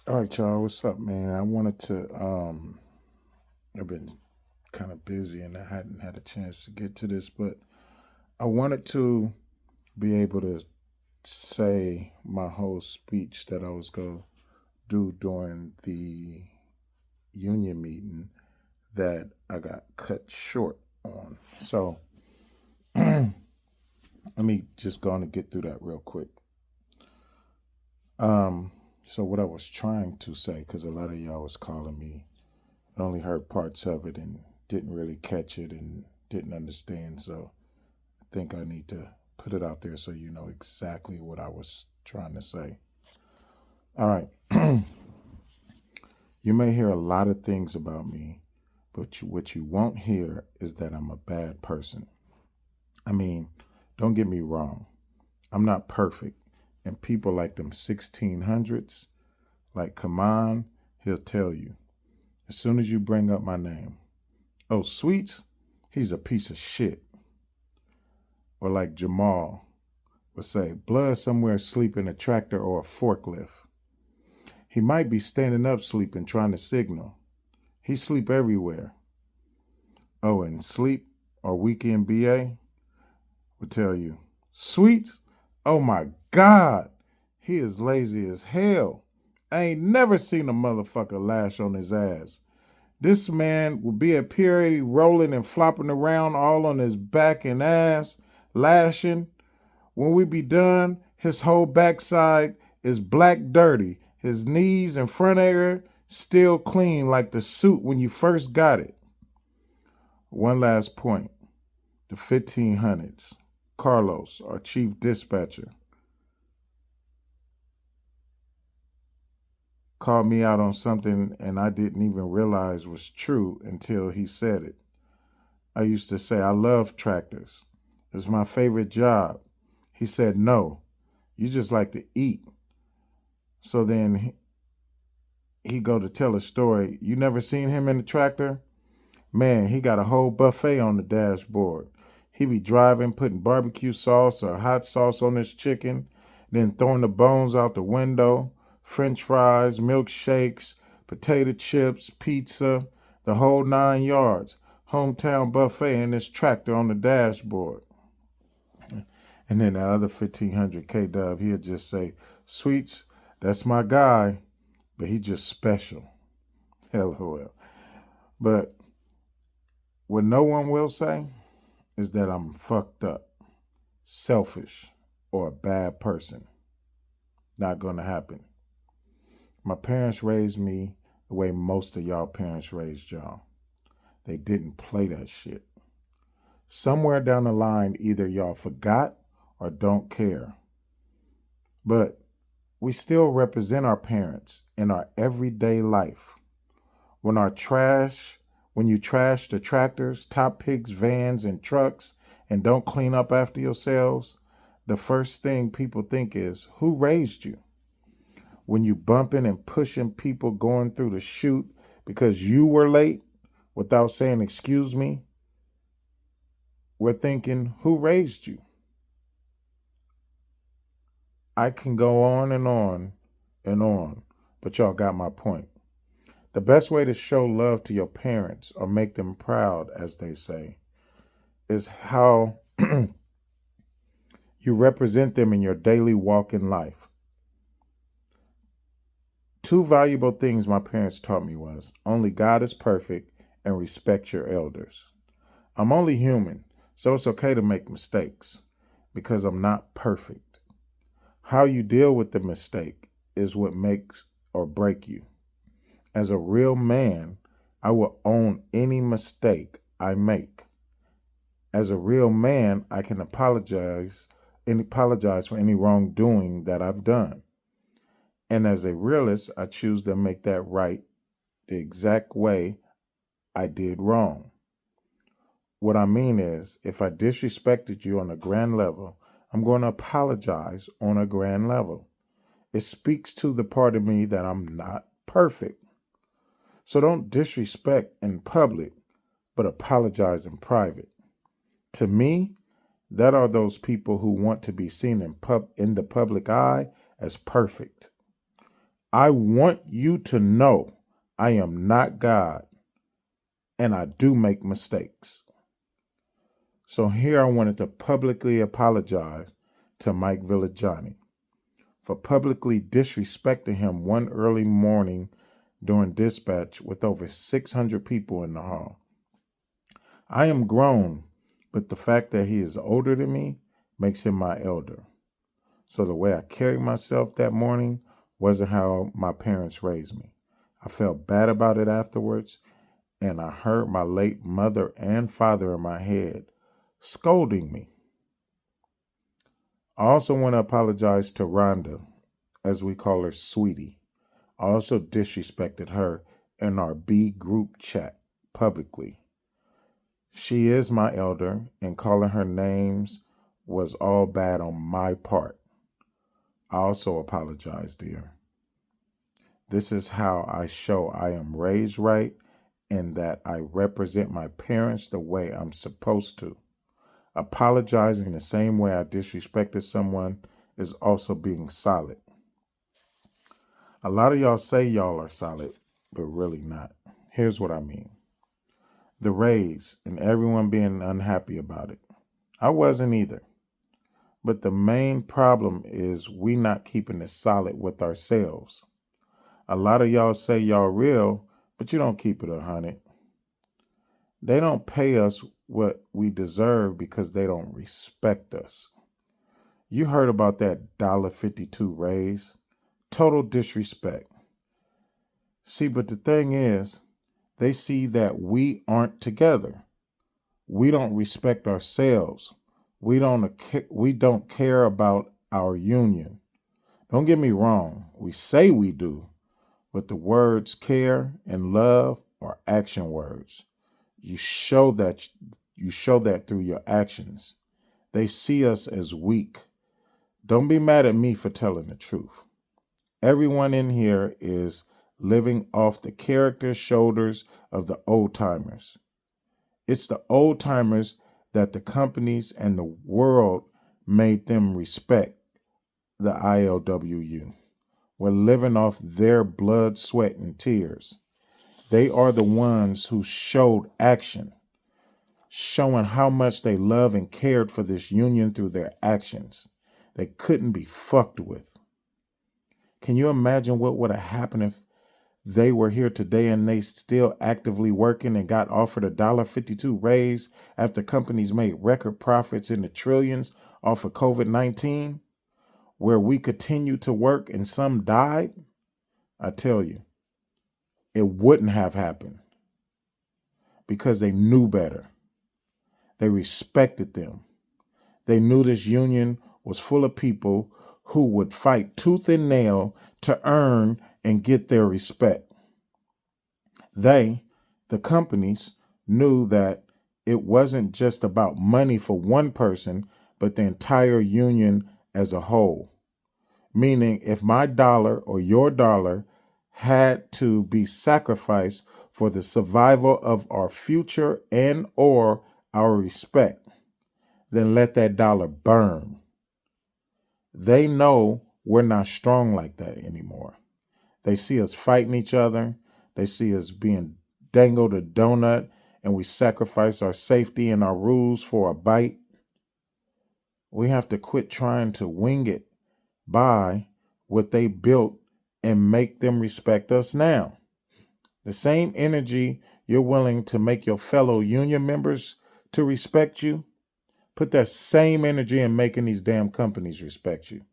All right, y'all. What's up, man? I wanted to. I've been kind of busy and I hadn't had a chance to get to this, but I wanted to be able to say my whole speech that I was going to do during the union meeting that I got cut short on. So let me just go on and get through that real quick. Um, so what I was trying to say, because a lot of y'all was calling me, I only heard parts of it and didn't really catch it and didn't understand. So I think I need to put it out there so you know exactly what I was trying to say. All right. You may hear a lot of things about me, but what you won't hear is that I'm a bad person. I mean, don't get me wrong. I'm not perfect. And people like them 1600s, like Kaman, he'll tell you as soon as you bring up my name, oh, Sweets, he's a piece of shit. Or like Jamal would say, blood somewhere asleep in a tractor or a forklift. He might be standing up sleeping trying to signal. He sleep everywhere. Oh, and sleep or weekend BA would tell you, Sweets, oh my God, he is lazy as hell. I ain't never seen a motherfucker lash on his ass. This man will be at Purity rolling and flopping around all on his back and ass, lashing. When we be done, his whole backside is black dirty. His knees and front area still clean like the suit when you first got it. One last point. The 1500s. Carlos, our chief dispatcher, called me out on something and I didn't even realize was true until he said it. I used to say, I love tractors. It's my favorite job. He said, no, you just like to eat. So then he go to tell a story. You never seen him in the tractor? Man, he got a whole buffet on the dashboard. He be driving, putting barbecue sauce or hot sauce on his chicken, then throwing the bones out the window, french fries, milkshakes, potato chips, pizza, the whole 9 yards. Hometown buffet in this tractor on the dashboard. And then the other 1500 K Dub, he'll just say, Sweets, that's my guy, but he just special. LOL. But what no one will say is that I'm fucked up, selfish, or a bad person. Not gonna happen. My parents raised me the way most of y'all parents raised y'all. They didn't play that shit. Somewhere down the line, either y'all forgot or don't care. But we still represent our parents in our everyday life. When our trash, when you trash the tractors, top pigs, vans, and trucks and don't clean up after yourselves, the first thing people think is, who raised you? When you bumping and pushing people going through the chute because you were late without saying, excuse me, we're thinking, who raised you? I can go on and on, but y'all got my point. The best way to show love to your parents or make them proud, as they say, is how you represent them in your daily walk in life. Two valuable things my parents taught me was only God is perfect and respect your elders. I'm only human, so it's okay to make mistakes because I'm not perfect. How you deal with the mistake is what makes or break you. As a real man, I will own any mistake I make. As a real man, I can apologize for any wrongdoing that I've done. And as a realist, I choose to make that right the exact way I did wrong. What I mean is, if I disrespected you on a grand level, I'm going to apologize on a grand level. It speaks to the part of me that I'm not perfect. So don't disrespect in public, but apologize in private. To me, that are those people who want to be seen in the public eye as perfect. I want you to know I am not God and I do make mistakes. So here I wanted to publicly apologize to Mike Villagiani for publicly disrespecting him one early morning during dispatch with over 600 people in the hall. I am grown, but the fact that he is older than me makes him my elder. So the way I carried myself that morning wasn't how my parents raised me. I felt bad about it afterwards, and I heard my late mother and father in my head scolding me. I also want to apologize to Rhonda, as we call her Sweetie. I also disrespected her in our B group chat publicly. She is my elder, and calling her names was all bad on my part. I also apologize, dear. This is how I show I am raised right and that I represent my parents the way I'm supposed to. Apologizing the same way I disrespected someone is also being solid. A lot of y'all say y'all are solid, but really not. Here's what I mean. The raise and everyone being unhappy about it. I wasn't either. But the main problem is we not keeping it solid with ourselves. A lot of y'all say y'all real, but you don't keep it 100. They don't pay us what we deserve because they don't respect us. You heard about that $1.52 raise. Total disrespect. See, but the thing is, they see that we aren't together. We don't respect ourselves. We don't care about our union. Don't get me wrong. We say we do, but the words care and love are action words. You show that through your actions. They see us as weak. Don't be mad at me for telling the truth. Everyone in here is living off the character shoulders of the old timers. It's the old timers that the companies and the world made them respect the ILWU. We're living off their blood, sweat, and tears. They are the ones who showed action, showing how much they love and cared for this union through their actions. They couldn't be fucked with. Can you imagine what would have happened if they were here today and they still actively working and got offered a $1.52 raise after companies made record profits in the trillions off of COVID-19, where we continue to work and some died? I tell you, it wouldn't have happened because they knew better. They respected them. They knew this union was full of people who would fight tooth and nail to earn and get their respect. They, the companies, knew that it wasn't just about money for one person, but the entire union as a whole. Meaning, if my dollar or your dollar had to be sacrificed for the survival of our future and or our respect, then let that dollar burn. They know we're not strong like that anymore. They see us fighting each other. They see us being dangled a donut, and we sacrifice our safety and our rules for a bite. We have to quit trying to wing it by what they built and make them respect us now. The same energy you're willing to make your fellow union members to respect you, put that same energy in making these damn companies respect you.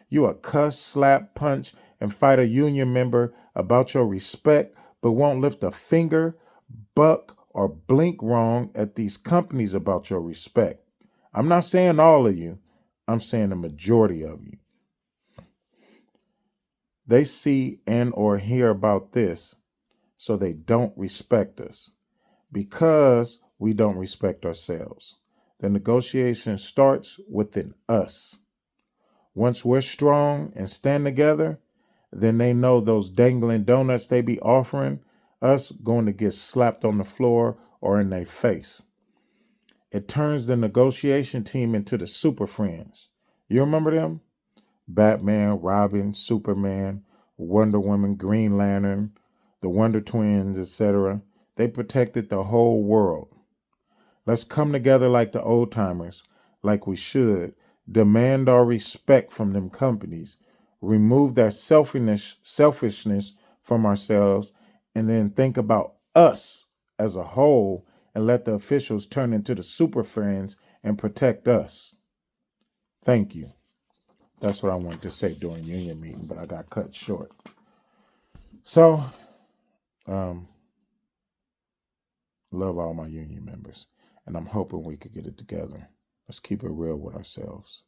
You a cuss, slap, punch, and fight a union member about your respect, but won't lift a finger, buck, or blink wrong at these companies about your respect. I'm not saying all of you. I'm saying the majority of you. They see and or hear about this, so they don't respect us because we don't respect ourselves. The negotiation starts within us. Once we're strong and stand together, then they know those dangling donuts they be offering us going to get slapped on the floor or in their face. It turns the negotiation team into the super friends. You remember them? Batman, Robin, Superman, Wonder Woman, Green Lantern, the Wonder Twins, etc. They protected the whole world. Let's come together like the old timers, like we should. Demand our respect from them companies. Remove that selfishness from ourselves, and then think about us as a whole and let the officials turn into the super friends and protect us. Thank you. That's what I wanted to say during union meeting, but I got cut short. So, love all my union members, and I'm hoping we could get it together. Let's keep it real with ourselves.